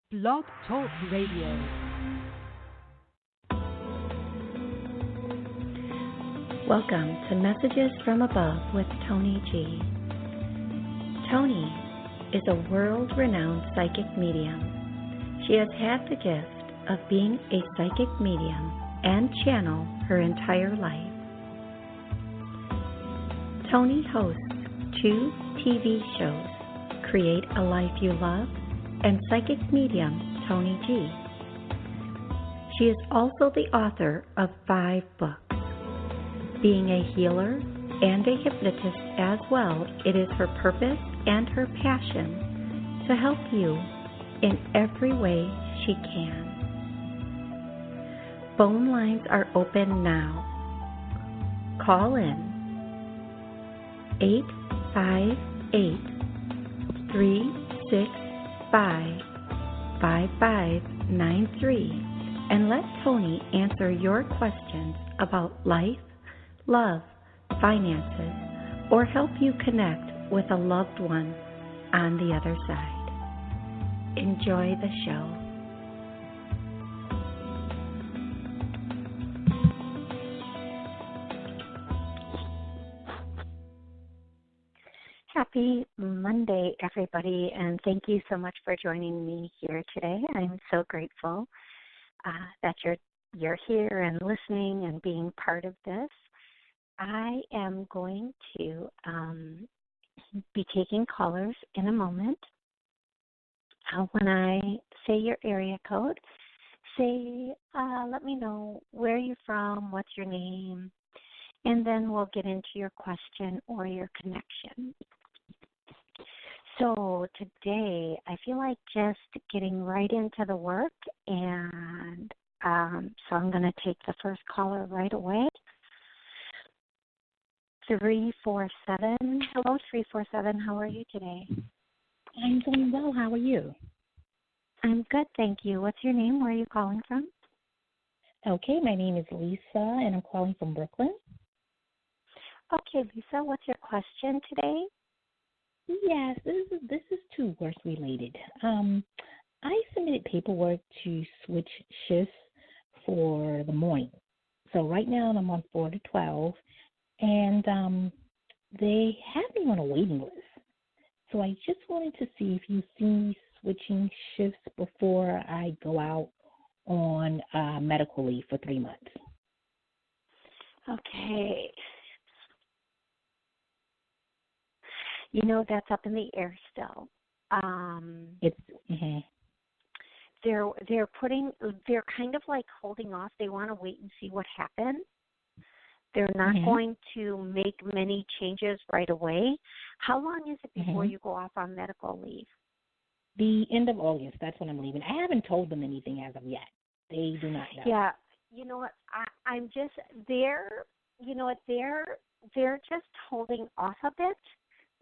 Blog Talk Radio. Welcome to Messages from Above with Toni G. Toni is a world-renowned psychic medium. She has had the gift of being a psychic medium and channel her entire life. Toni hosts 2 TV shows, Create a Life You Love and Psychic Medium Toni G. She is also the author of 5 books. Being a healer and a hypnotist as well, it is her purpose and her passion to help you in every way she can. Phone lines are open now. Call in 858-365-5593 and let Toni answer your questions about life, love, finances, or help you connect with a loved one on the other side. Enjoy the show. Happy Monday, everybody, and thank you so much for joining me here today. I'm so grateful that you're here and listening and being part of this. I am going to be taking callers in a moment. When I say your area code, let me know where you're from, what's your name, and then we'll get into your question or your connection. So today, I feel like just getting right into the work, and so I'm going to take the first caller right away. 347. Hello, 347. How are you today? I'm doing well. How are you? I'm good, thank you. What's your name? Where are you calling from? Okay, my name is Lisa, and I'm calling from Brooklyn. Okay, Lisa, what's your question today? Yes, this is to work related. I submitted paperwork to switch shifts for the morning. So right now I'm on 4 to 12, and they have me on a waiting list. So I just wanted to see if you see me switching shifts before I go out on medical leave for 3 months. Okay. You know, that's up in the air still. They're kind of like holding off. They want to wait and see what happens. They're not going to make many changes right away. How long is it before you go off on medical leave? The end of August. That's when I'm leaving. I haven't told them anything as of yet. They do not know. Yeah. You know what? I'm just they're just holding off a bit.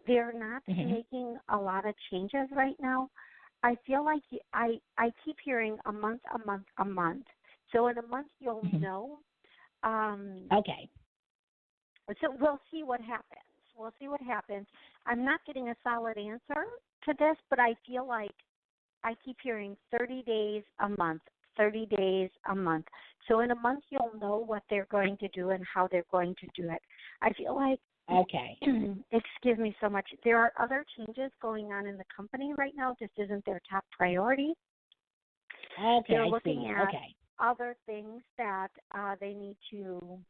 They're not making a lot of changes right now. I feel like I keep hearing a month. So in a month you'll know. Okay. So we'll see what happens. I'm not getting a solid answer to this, but I feel like I keep hearing 30 days a month. So in a month you'll know what they're going to do and how they're going to do it. I feel like excuse me so much. There are other changes going on in the company right now. This isn't their top priority. Okay, they're looking at other things that they need to,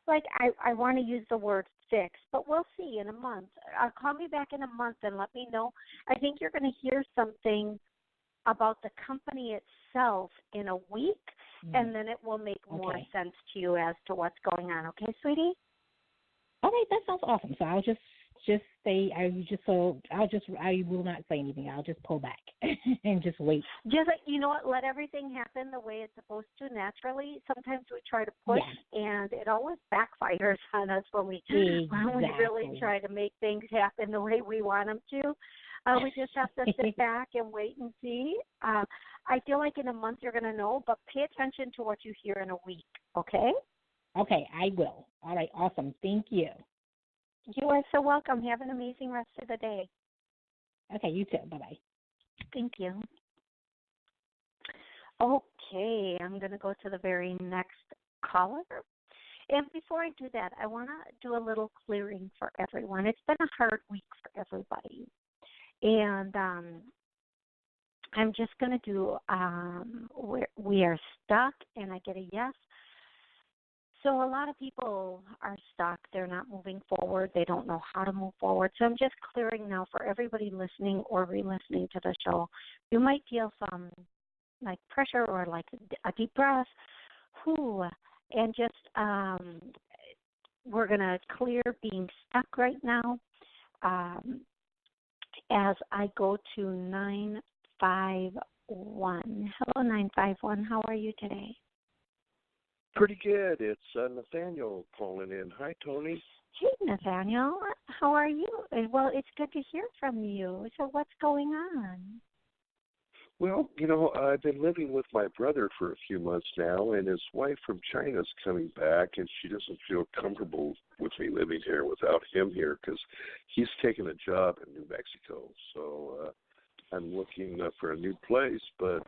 like, I want to use the word fix, but we'll see in a month. Call me back in a month and let me know. I think you're going to hear something about the company itself in a week, and then it will make more sense to you as to what's going on. Okay, sweetie? All right, that sounds awesome. So I'll just say I will not say anything. I'll just pull back and just wait. Just let everything happen the way it's supposed to naturally. Sometimes we try to push, and it always backfires on us when we really try to make things happen the way we want them to. We just have to sit back and wait and see. I feel like in a month you're going to know, but pay attention to what you hear in a week. Okay? Okay, I will. All right, awesome. Thank you. You are so welcome. Have an amazing rest of the day. Okay, you too. Bye-bye. Thank you. Okay, I'm going to go to the very next caller. And before I do that, I want to do a little clearing for everyone. It's been a hard week for everybody. And I'm just going to do we are stuck, and I get a yes. So a lot of people are stuck. They're not moving forward. They don't know how to move forward. So I'm just clearing now for everybody listening or re-listening to the show. You might feel some like pressure or like a deep breath. And just we're going to clear being stuck right now as I go to 951. Hello, 951. How are you today? Pretty good. It's Nathaniel calling in. Hi, Toni. Hey, Nathaniel. How are you? Well, it's good to hear from you. So what's going on? Well, I've been living with my brother for a few months now, and his wife from China's coming back, and she doesn't feel comfortable with me living here without him here because he's taking a job in New Mexico. So I'm looking for a new place, but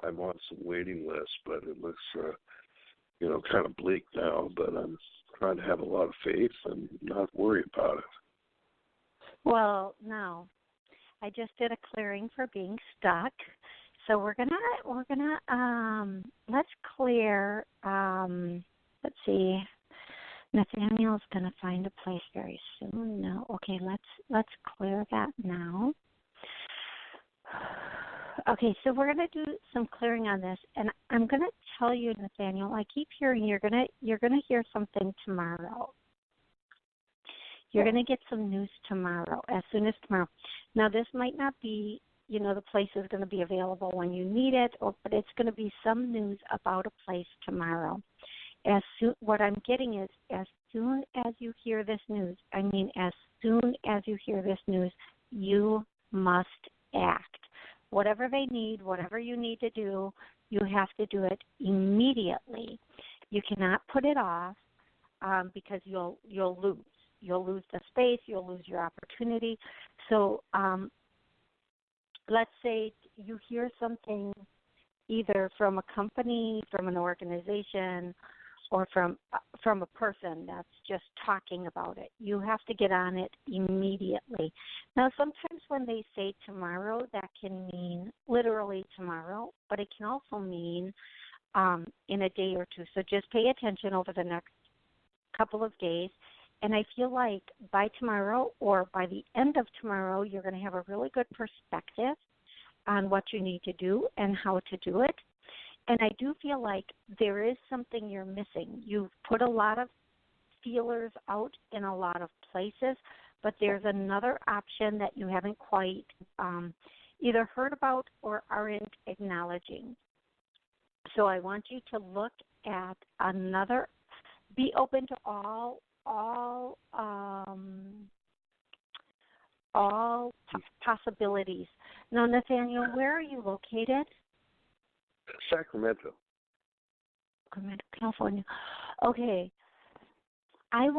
I'm on some waiting lists, but it looks kind of bleak now, but I'm trying to have a lot of faith and not worry about it. Well, no. I just did a clearing for being stuck. So we're gonna let's clear let's see. Nathaniel's gonna find a place very soon. No. Okay, let's clear that now. Okay, so we're going to do some clearing on this, and I'm going to tell you, Nathaniel, I keep hearing you're going to hear something tomorrow. You're going to get some news tomorrow, as soon as tomorrow. Now, this might not be, the place is going to be available when you need it, but it's going to be some news about a place tomorrow. What I'm getting is as soon as you hear this news, you must act. Whatever they need, whatever you need to do, you have to do it immediately. You cannot put it off because you'll lose. You'll lose the space. You'll lose your opportunity. So let's say you hear something either from a company, from an organization, or from a person that's just talking about it. You have to get on it immediately. Now, sometimes when they say tomorrow, that can mean literally tomorrow, but it can also mean in a day or two. So just pay attention over the next couple of days. And I feel like by tomorrow or by the end of tomorrow, you're going to have a really good perspective on what you need to do and how to do it. And I do feel like there is something you're missing. You've put a lot of feelers out in a lot of places, but there's another option that you haven't quite either heard about or aren't acknowledging. So I want you to look at be open to all possibilities. Now, Nathaniel, where are you located? Sacramento, California. Okay. I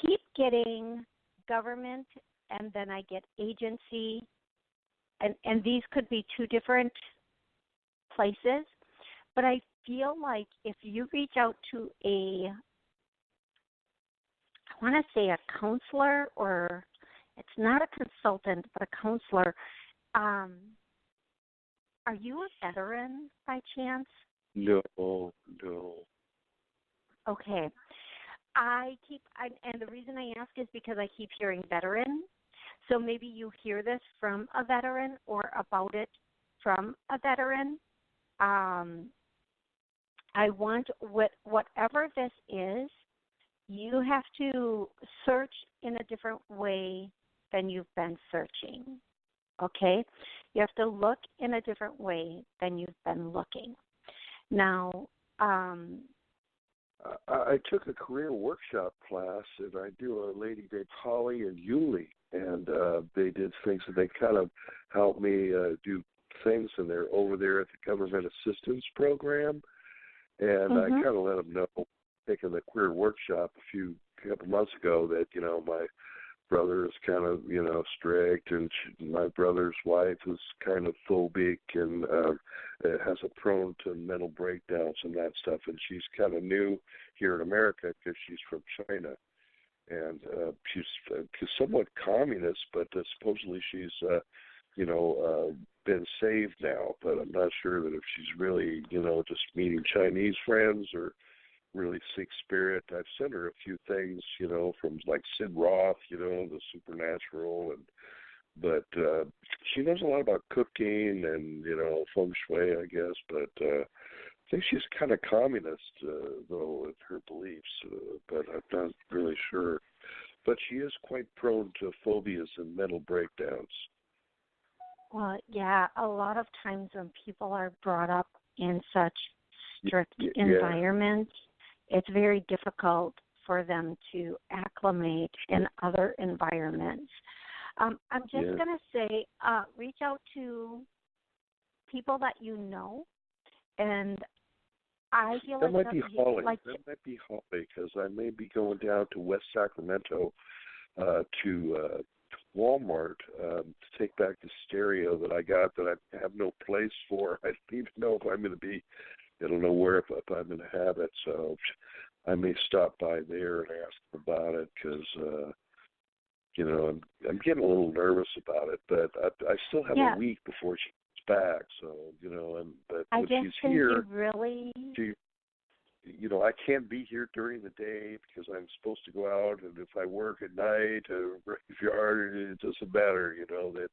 keep getting government and then I get agency, and these could be two different places, but I feel like if you reach out to I want to say a counselor, or it's not a consultant, but a counselor. Are you a veteran by chance? No. Okay. And the reason I ask is because I keep hearing veteran. So maybe you hear this from a veteran or about it from a veteran. I want whatever this is, you have to search in a different way than you've been searching. Okay? You have to look in a different way than you've been looking. Now, I took a career workshop class, and I do a lady named Holly and Yuli, and they did things, and they kind of helped me do things, and they're over there at the Government Assistance Program, and I kind of let them know, taking the career workshop a couple months ago, that, brother is kind of, strict, and my brother's wife is kind of phobic and has a prone to mental breakdowns and that stuff. And she's kind of new here in America because she's from China. And she's somewhat communist, but supposedly she's, been saved now. But I'm not sure that if she's really, just meeting Chinese friends or really seek spirit. I've sent her a few things, from like Sid Roth, the Supernatural, but she knows a lot about cooking and, feng shui, I guess, but I think she's kind of communist, though, with her beliefs, but I'm not really sure. But she is quite prone to phobias and mental breakdowns. Well, yeah, a lot of times when people are brought up in such strict environments, it's very difficult for them to acclimate in other environments. I'm just going to say, reach out to people that you know, and I feel that like might be Holly. That might be Holly, because I may be going down to West Sacramento to Walmart to take back the stereo that I got that I have no place for. I don't even know if I'm going to be. I don't know where if I'm going to have it, so I may stop by there and ask them about it because, I'm getting a little nervous about it, but I still have a week before she's back, so, but I when just she's think here, you really... I can't be here during the day because I'm supposed to go out, and if I work at night or graveyard, it doesn't matter, that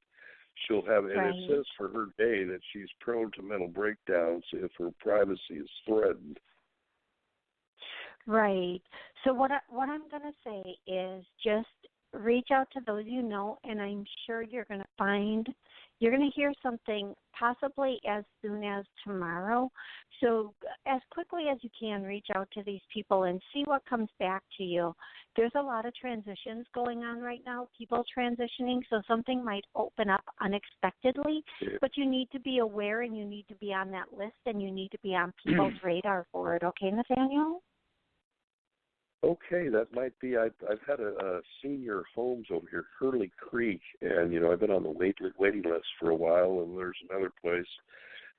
she'll have, and it says for her day that she's prone to mental breakdowns if her privacy is threatened. Right. So what I'm going to say is just reach out to those you know, and I'm sure you're going to hear something possibly as soon as tomorrow. So as quickly as you can, reach out to these people and see what comes back to you. There's a lot of transitions going on right now, people transitioning, so something might open up unexpectedly, but you need to be aware and you need to be on that list and you need to be on people's radar for it. Okay, Nathaniel? Okay, that might be. I've had a senior homes over here, Hurley Creek, and I've been on the waiting list for a while. And there's another place,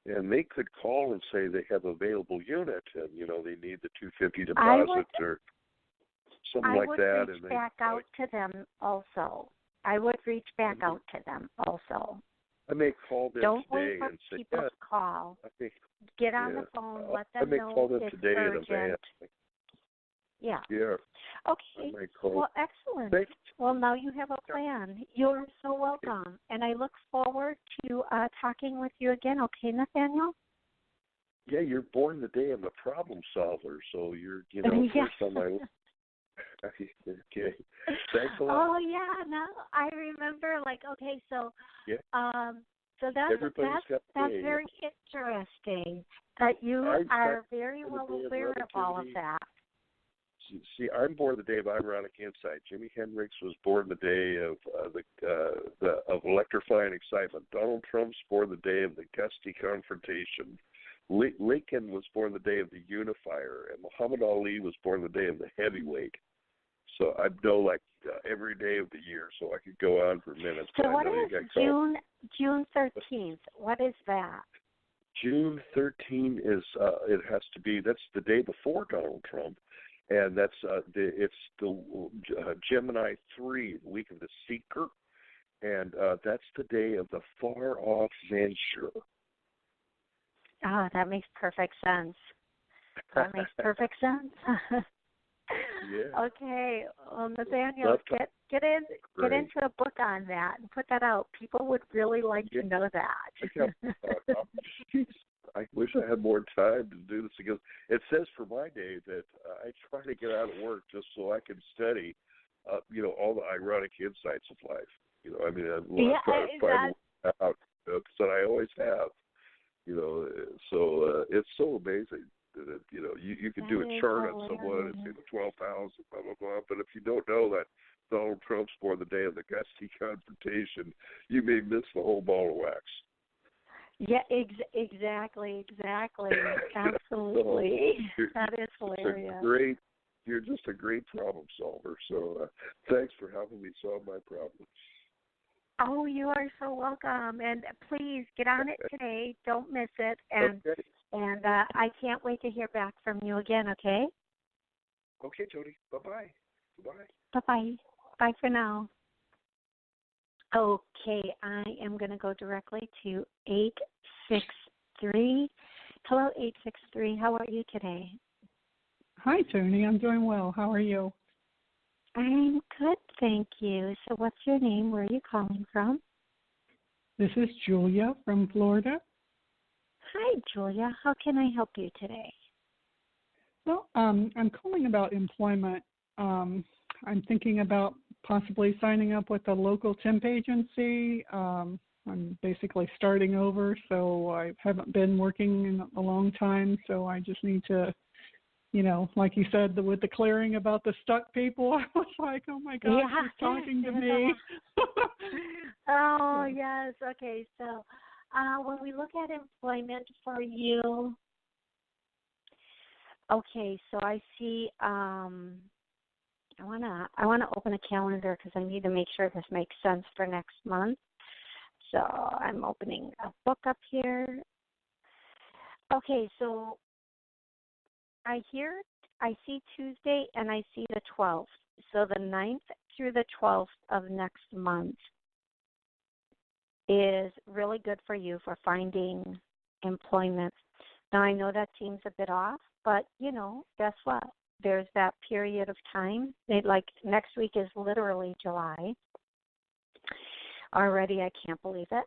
and they could call and say they have available unit, and they need the $250 deposit or something like that. I would reach back out to them also. I would reach back out to them also. I may call them Don't today wait for and say, people to call. Get on the phone. Let them know. I may know call them it's today urgent. in advance. Yeah. Yeah. Okay. Well, excellent. Thanks. Well, now you have a plan. You're so welcome. And I look forward to talking with you again. Okay, Nathaniel? Yeah, you're born the day of a problem solver, so you're, first on my list. Okay. Thanks a lot. Oh, yeah. No, I remember, so that's very interesting that you are very well aware of all of that. See, I'm born the day of ironic insight. Jimi Hendrix was born the day of of electrifying excitement. Donald Trump's born the day of the gusty confrontation. Lincoln was born the day of the unifier, and Muhammad Ali was born the day of the heavyweight. So I know every day of the year, so I could go on for minutes. So what is June 13th? What is that? June 13th is that's the day before Donald Trump. And that's it's the Gemini 3, the week of the Seeker, and that's the day of the far-off venture. Oh, that makes perfect sense. That makes perfect sense. Yeah. Okay, Nathaniel, get into a book on that and put that out. People would really like to know that. I wish I had more time to do this because it says for my day that I try to get out of work just so I can study, all the ironic insights of life. I try to find out that I always have. So it's so amazing that you can do a chart on someone and say the 12 pounds, blah blah blah. But if you don't know that Donald Trump's born the day of the gusty confrontation, you may miss the whole ball of wax. Yeah, exactly. Absolutely. That is hilarious. It's a great you're just a great problem solver. So thanks for helping me solve my problem. Oh, you are so welcome. And please get on it today. Don't miss it. And Okay. and I can't wait to hear back from you again, okay? Okay, Toni. Bye-bye. Bye. Bye-bye. Bye for now. Okay, I am going to go directly to 863. Hello, 863. How are you today? Hi, Toni. I'm doing well. How are you? I'm good, thank you. So what's your name? Where are you calling from? This is Julia from Florida. Hi, Julia. How can I help you today? Well, I'm calling about employment. I'm thinking about possibly signing up with a local temp agency. I'm basically starting over, so I haven't been working in a long time, so I just need to, like you said, with the clearing about the stuck people, I was like, oh my gosh, Yeah. she's talking to me. Oh, yes. Okay, so when we look at employment for you, okay, so I see I wanna open a calendar because I need to make sure this makes sense for next month. So I'm opening a book up here. Okay, so I see Tuesday and I see the 12th. So the 9th through the 12th of next month is really good for you for finding employment. Now I know that seems a bit off, but guess what? There's that period of time. Like next week is literally July. Already, I can't believe it.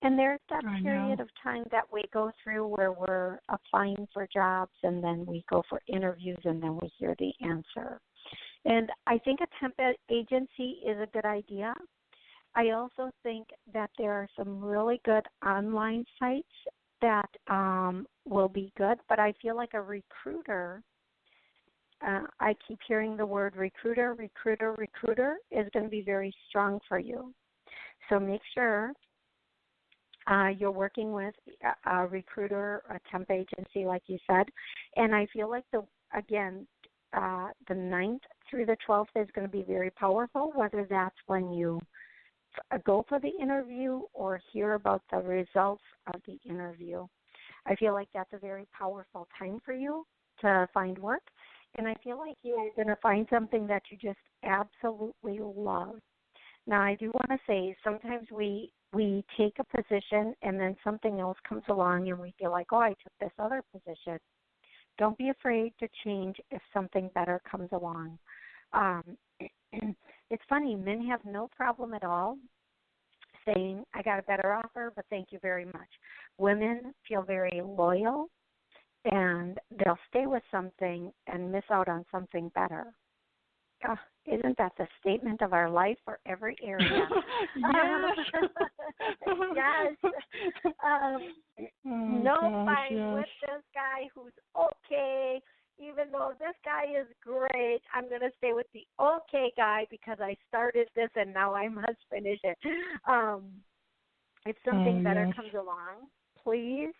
And there's that period of time that we go through where we're applying for jobs and then we go for interviews and then we hear the answer. And I think a temp agency is a good idea. I also think that there are some really good online sites that will be good, but I feel like a recruiter, I keep hearing the word recruiter is going to be very strong for you. So make sure you're working with a recruiter, a temp agency, like you said. And I feel like, the 9th through the 12th is going to be very powerful, whether that's when you go for the interview or hear about the results of the interview. I feel like that's a very powerful time for you to find work. And I feel like you're going to find something that you just absolutely love. Now, I do want to say sometimes we take a position and then something else comes along and we feel like, oh, I took this other position. Don't be afraid to change if something better comes along. It's funny, men have no problem at all saying, I got a better offer, but thank you very much. Women feel very loyal, and they'll stay with something and miss out on something better. Isn't that the statement of our life for every area? Yes. Yes. Fine with this guy who's okay. Even though this guy is great, I'm going to stay with the okay guy because I started this and now I must finish it. If something better comes along, please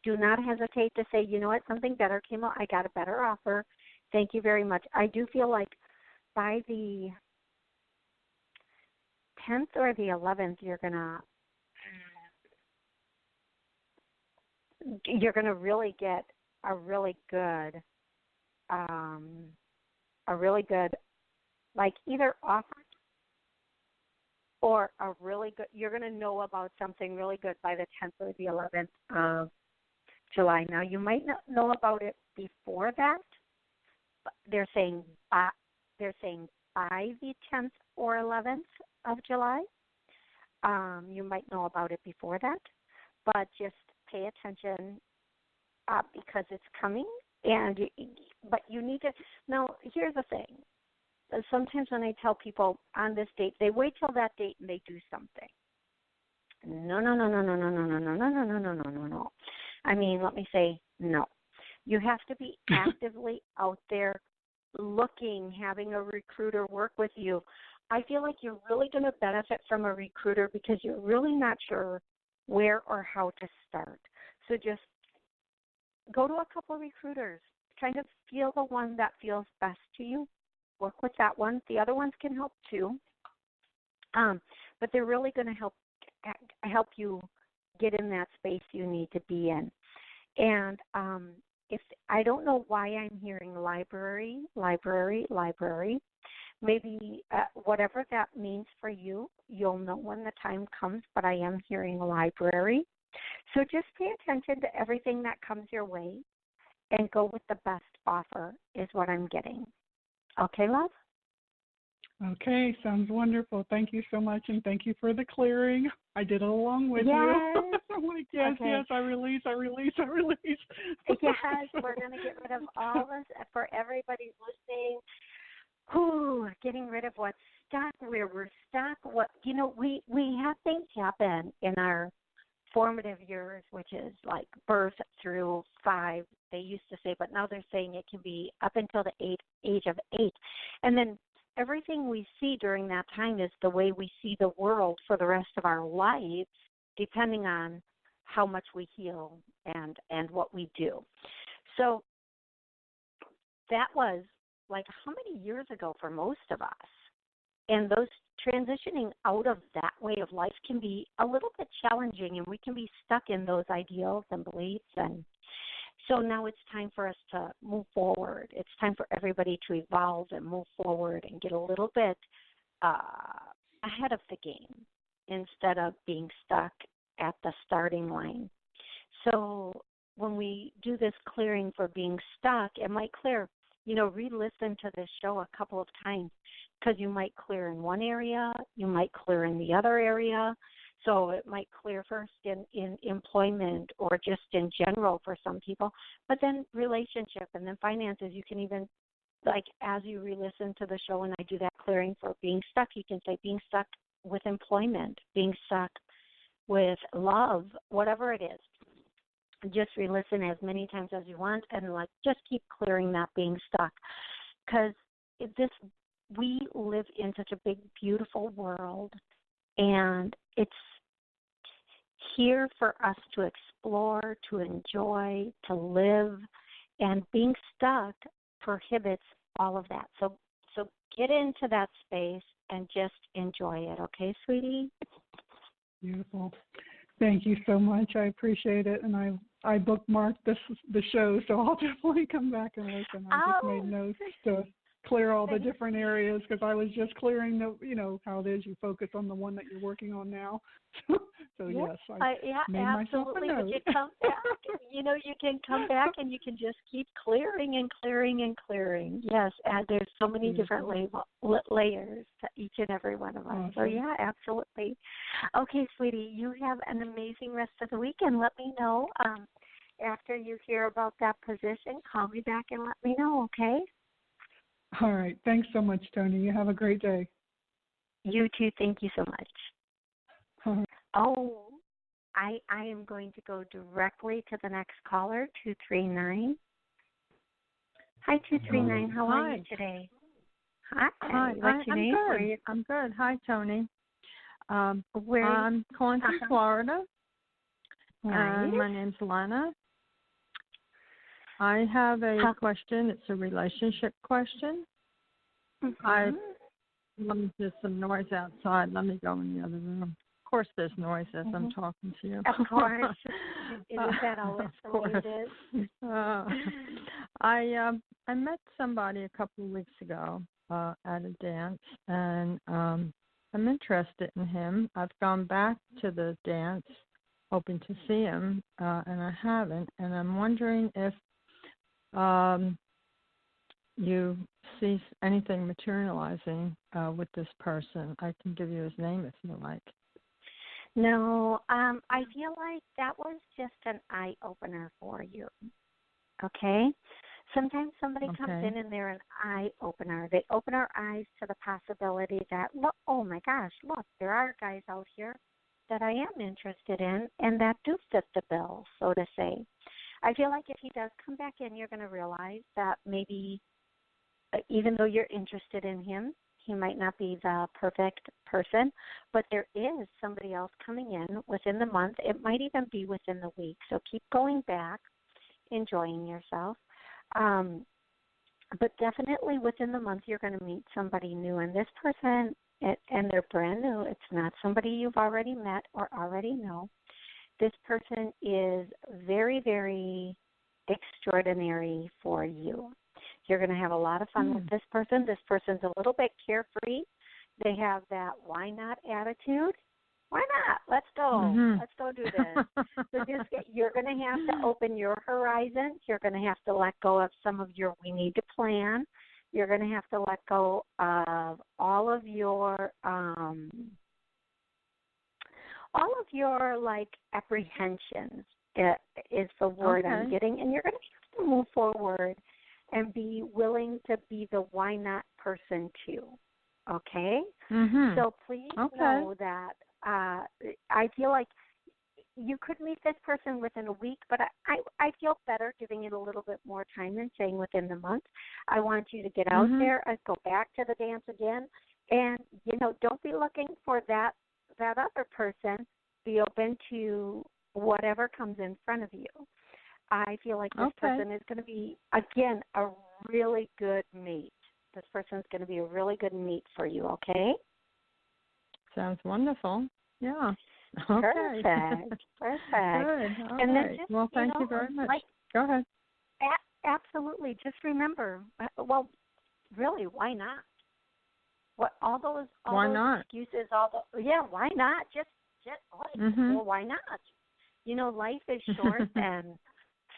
do not hesitate to say, you know what, something better came out. I got a better offer. Thank you very much. I do feel like by the 10th or the 11th, you're gonna really get a really good, like either offer or a really good. You're gonna know about something really good by the 10th or the 11th of July. Now you might not know about it before that. But they're saying by the 10th or 11th of July. You might know about it before that, but just pay attention because it's coming. But you need to. Now, here's the thing. Sometimes when I tell people on this date, they wait till that date and they do something. No. I mean, let me say no. You have to be actively out there looking, having a recruiter work with you. I feel like you're really going to benefit from a recruiter because you're really not sure where or how to start. So just go to a couple of recruiters. kind of feel the one that feels best to you. Work with that one. The other ones can help too, but they're really going to help you get in that space you need to be in. And if I don't know why I'm hearing library. Maybe whatever that means for you, you'll know when the time comes, but I am hearing library. So just pay attention to everything that comes your way and go with the best offer is what I'm getting. Okay, love? Okay, sounds wonderful. Thank you so much, and thank you for the clearing. I did it along with you. I'm like, yes, okay. yes, I release. Yes, we're going to get rid of all this for everybody listening. Getting rid of what's stuck, where we're stuck. We have things happen in our formative years, which is like birth through 5, they used to say, but now they're saying it can be up until the age of 8. And then everything we see during that time is the way we see the world for the rest of our lives, depending on how much we heal and what we do. So that was like how many years ago for most of us? And those transitioning out of that way of life can be a little bit challenging, and we can be stuck in those ideals and beliefs. And so now it's time for us to move forward. It's time for everybody to evolve and move forward and get a little bit ahead of the game instead of being stuck at the starting line. So when we do this clearing for being stuck, it might clear. Re-listen to this show a couple of times because you might clear in one area, you might clear in the other area. So it might clear first in employment or just in general for some people, but then relationship and then finances. You can even, like, as you re-listen to the show and I do that clearing for being stuck, you can say being stuck with employment, being stuck with love, whatever it is. Just re-listen as many times as you want and just keep clearing that being stuck, because we live in such a big, beautiful world, and it's here for us to explore, to enjoy, to live, and being stuck prohibits all of that. So get into that space and just enjoy it, okay, sweetie? Beautiful. Thank you so much. I appreciate it, and I bookmarked the show, so I'll definitely come back and listen. I just made notes to clear all the different areas because I was just clearing how it is you focus on the one that you're working on now. So yes, I made myself a note. But you come back. You can come back and you can just keep clearing and clearing and clearing. Yes, and there's so many different layers to each and every one of us. Awesome. So yeah, absolutely. Okay, sweetie, you have an amazing rest of the week, and let me know after you hear about that position. Call me back and let me know, okay? All right. Thanks so much, Toni. You have a great day. You too. Thank you so much. All right. Oh, I am going to go directly to the next caller, 239. Hi, 239. How are you today? Hi. What's your name? Good. I'm good. Hi, Toni. Where I'm calling from Florida. Nice. My name's Lana. I have a question. It's a relationship question. Mm-hmm. There's some noise outside. Let me go in the other room. Of course, there's noise as I'm talking to you. Of course. Isn't that always the way it is? I met somebody a couple of weeks ago at a dance, and I'm interested in him. I've gone back to the dance hoping to see him, and I haven't. And I'm wondering if you see anything materializing with this person. I can give you his name if you like. No, I feel like that was just an eye-opener for you, okay? Sometimes somebody comes in and they're an eye-opener. They open our eyes to the possibility that, look, oh, my gosh, look, there are guys out here that I am interested in and that do fit the bill, so to say. I feel like if he does come back in, you're going to realize that maybe even though you're interested in him, he might not be the perfect person, but there is somebody else coming in within the month. It might even be within the week. So keep going back, enjoying yourself. But definitely within the month, you're going to meet somebody new. And this person, and they're brand new. It's not somebody you've already met or already know. This person is very, very extraordinary for you. You're going to have a lot of fun with this person. This person's a little bit carefree. They have that why not attitude. Why not? Let's go. Let's go do this. So you're going to have to open your horizons. You're going to have to let go of some of your we need to plan. You're going to have to let go of all of your like apprehensions is the word I'm getting, and you're going to have to move forward and be willing to be the why not person too. Okay? So please know that I feel like you could meet this person within a week, but I feel better giving it a little bit more time than saying within the month. I want you to get out there and go back to the dance again. And, don't be looking for that other person. Be open to whatever comes in front of you. I feel like this person is going to be, again, a really good mate. This person's going to be a really good mate for you, okay? Sounds wonderful. Yeah. Okay. Perfect. Good. All and right. then just, well, thank you very much. Go ahead. Absolutely. Just remember, really, why not? All those excuses, why not? Just well, why not? Life is short and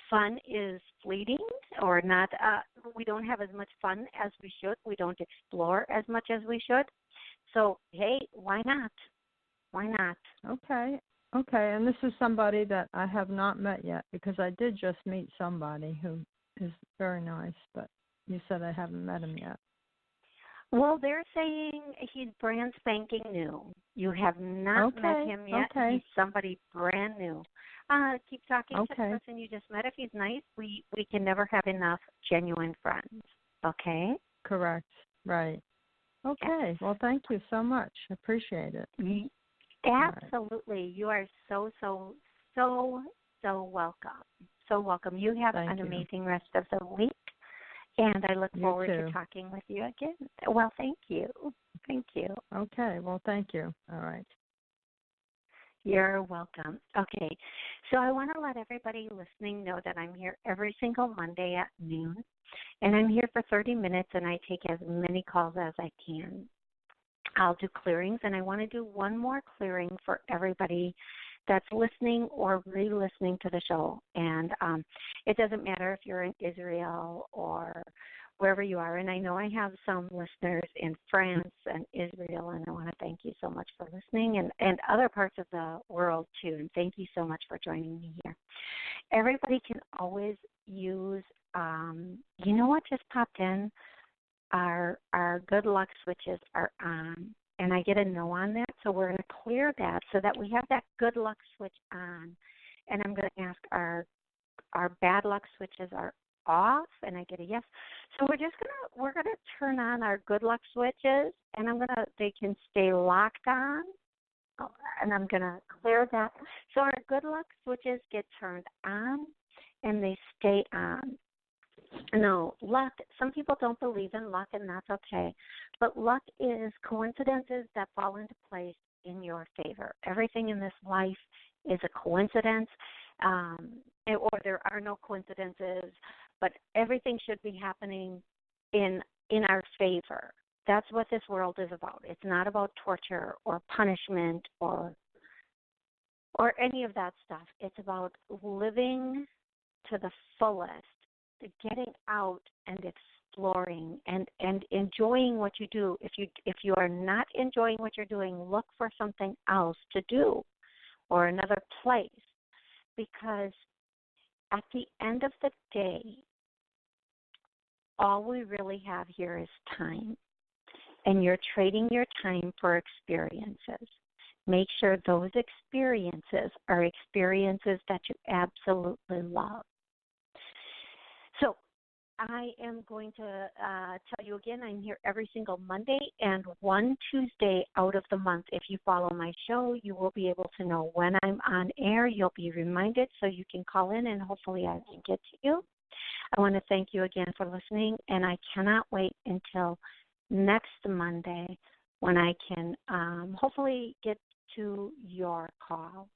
fun is fleeting, or not. We don't have as much fun as we should. We don't explore as much as we should. So, hey, why not? Why not? Okay. And this is somebody that I have not met yet, because I did just meet somebody who is very nice, but you said I haven't met him yet. Well, they're saying he's brand spanking new. You have not met him yet. He's somebody brand new. Keep talking to the person you just met. If he's nice, we can never have enough genuine friends. Okay? Correct. Right. Okay. Well, thank you so much. I appreciate it. Absolutely. Right. You are so welcome. So welcome. You have an amazing rest of the week. And I look forward to talking with you again. Well, thank you. Thank you. Okay. Well, thank you. All right. You're welcome. Okay. So I want to let everybody listening know that I'm here every single Monday at noon. And I'm here for 30 minutes, and I take as many calls as I can. I'll do clearings, and I want to do one more clearing for everybody that's listening or re-listening to the show. And it doesn't matter if you're in Israel or wherever you are. And I know I have some listeners in France and Israel, and I want to thank you so much for listening, and other parts of the world too. And thank you so much for joining me here. Everybody can always use, you know what just popped in? Our good luck switches are on. And I get a no on that, so we're going to clear that so that we have that good luck switch on. And I'm going to ask our bad luck switches are off, and I get a yes. So we're gonna turn on our good luck switches, and they can stay locked on, and I'm gonna clear that. So our good luck switches get turned on, and they stay on. No, luck, some people don't believe in luck, and that's okay. But luck is coincidences that fall into place in your favor. Everything in this life is a coincidence, or there are no coincidences, but everything should be happening in our favor. That's what this world is about. It's not about torture or punishment or any of that stuff. It's about living to the fullest, getting out and exploring and enjoying what you do. If you are not enjoying what you're doing, look for something else to do or another place, because at the end of the day, all we really have here is time, and you're trading your time for experiences. Make sure those experiences are experiences that you absolutely love. So I am going to tell you again, I'm here every single Monday and one Tuesday out of the month. If you follow my show, you will be able to know when I'm on air. You'll be reminded, so you can call in, and hopefully I can get to you. I want to thank you again for listening, and I cannot wait until next Monday when I can hopefully get to your call.